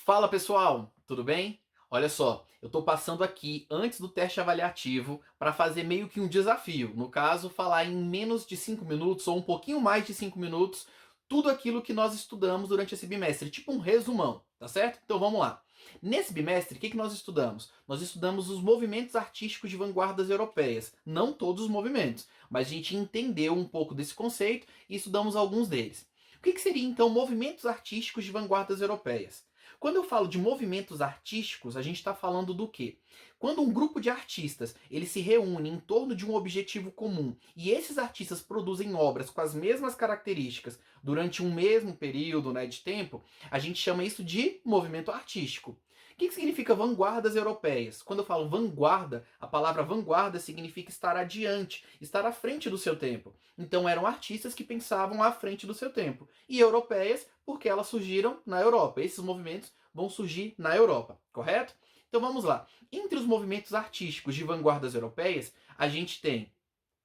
Fala pessoal, tudo bem? Olha só, eu estou passando aqui antes do teste avaliativo para fazer meio que um desafio. No caso, falar em menos de 5 minutos ou um pouquinho mais de 5 minutos tudo aquilo que nós estudamos durante esse bimestre, tipo um resumão, tá certo? Então vamos lá. Nesse bimestre, o que nós estudamos? Nós estudamos os movimentos artísticos de vanguardas europeias. Não todos os movimentos, mas a gente entendeu um pouco desse conceito e estudamos alguns deles. O que seria então movimentos artísticos de vanguardas europeias? Quando eu falo de movimentos artísticos, a gente está falando do quê? Quando um grupo de artistas ele se reúne em torno de um objetivo comum e esses artistas produzem obras com as mesmas características durante um mesmo período, né, de tempo, a gente chama isso de movimento artístico. O que significa vanguardas europeias? Quando eu falo vanguarda, a palavra vanguarda significa estar adiante, estar à frente do seu tempo. Então eram artistas que pensavam à frente do seu tempo. E europeias, porque elas surgiram na Europa. Esses movimentos vão surgir na Europa, correto? Então vamos lá. Entre os movimentos artísticos de vanguardas europeias, a gente tem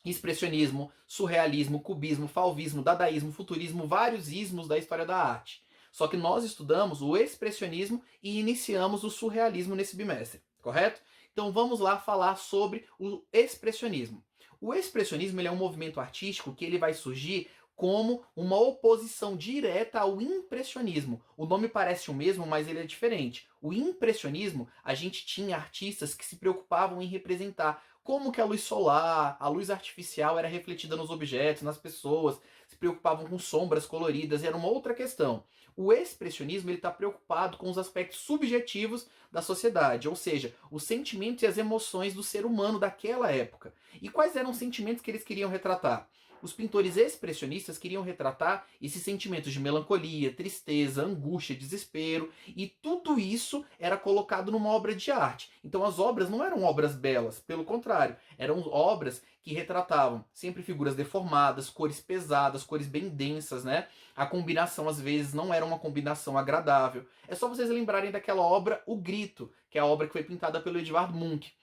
expressionismo, surrealismo, cubismo, fauvismo, dadaísmo, futurismo, vários ismos da história da arte. Só que nós estudamos o expressionismo e iniciamos o surrealismo nesse bimestre, correto? Então vamos lá falar sobre o expressionismo. O expressionismo ele é um movimento artístico que ele vai surgir como uma oposição direta ao impressionismo. O nome parece o mesmo, mas ele é diferente. O impressionismo, a gente tinha artistas que se preocupavam em representar como que a luz solar, a luz artificial era refletida nos objetos, nas pessoas, se preocupavam com sombras coloridas, era uma outra questão. O expressionismo está preocupado com os aspectos subjetivos da sociedade, ou seja, os sentimentos e as emoções do ser humano daquela época. E quais eram os sentimentos que eles queriam retratar? Os pintores expressionistas queriam retratar esses sentimentos de melancolia, tristeza, angústia, desespero, e tudo isso era colocado numa obra de arte. Então as obras não eram obras belas, pelo contrário, eram obras que retratavam sempre figuras deformadas, cores pesadas, cores bem densas, né? A combinação às vezes não era uma combinação agradável. É só vocês lembrarem daquela obra O Grito, que é a obra que foi pintada pelo Edvard Munch.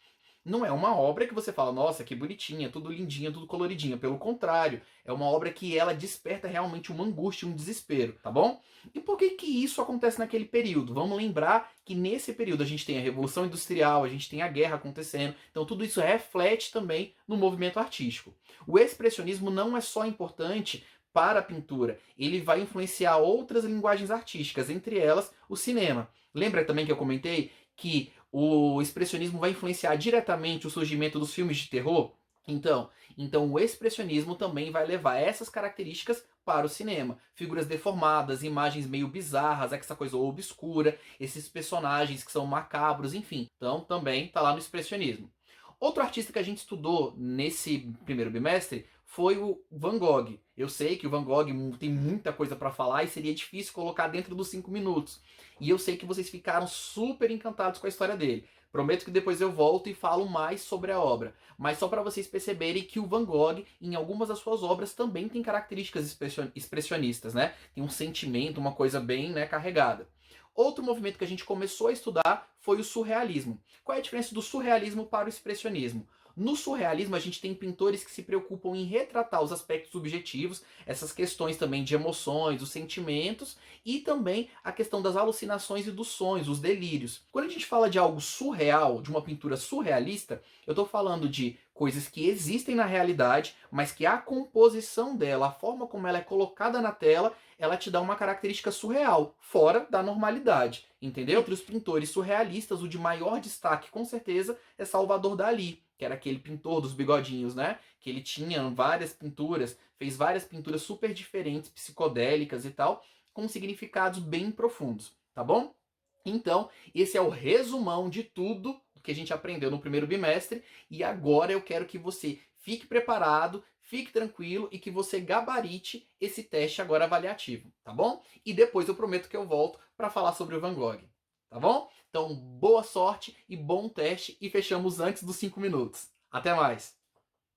Não é uma obra que você fala, nossa, que bonitinha, tudo lindinha, tudo coloridinha. Pelo contrário, é uma obra que ela desperta realmente uma angústia, um desespero, tá bom? E por que que isso acontece naquele período? Vamos lembrar que nesse período a gente tem a Revolução Industrial, a gente tem a guerra acontecendo, então tudo isso reflete também no movimento artístico. O expressionismo não é só importante para a pintura, ele vai influenciar outras linguagens artísticas, entre elas o cinema. Lembra também que eu comentei que o expressionismo vai influenciar diretamente o surgimento dos filmes de terror? Então o expressionismo também vai levar essas características para o cinema. Figuras deformadas, imagens meio bizarras, essa coisa obscura, esses personagens que são macabros, enfim. Então também está lá no expressionismo. Outro artista que a gente estudou nesse primeiro bimestre foi o Van Gogh. Eu sei que o Van Gogh tem muita coisa para falar e seria difícil colocar dentro dos 5 minutos. E eu sei que vocês ficaram super encantados com a história dele. Prometo que depois eu volto e falo mais sobre a obra. Mas só para vocês perceberem que o Van Gogh, em algumas das suas obras, também tem características expressionistas, né? Tem um sentimento, uma coisa bem, né, carregada. Outro movimento que a gente começou a estudar foi o surrealismo. Qual é a diferença do surrealismo para o expressionismo? No surrealismo, a gente tem pintores que se preocupam em retratar os aspectos subjetivos, essas questões também de emoções, os sentimentos e também a questão das alucinações e dos sonhos, os delírios. Quando a gente fala de algo surreal, de uma pintura surrealista, eu estou falando de coisas que existem na realidade, mas que a composição dela, a forma como ela é colocada na tela, ela te dá uma característica surreal, fora da normalidade, entendeu? Entre os pintores surrealistas, o de maior destaque, com certeza, é Salvador Dalí, que era aquele pintor dos bigodinhos, né? Que ele tinha várias pinturas, fez várias pinturas super diferentes, psicodélicas e tal, com significados bem profundos, tá bom? Então, esse é o resumão de tudo que a gente aprendeu no primeiro bimestre e agora eu quero que você fique preparado, fique tranquilo e que você gabarite esse teste agora avaliativo, tá bom? E depois eu prometo que eu volto para falar sobre o Van Gogh, tá bom? Então, boa sorte e bom teste e fechamos antes dos 5 minutos. Até mais!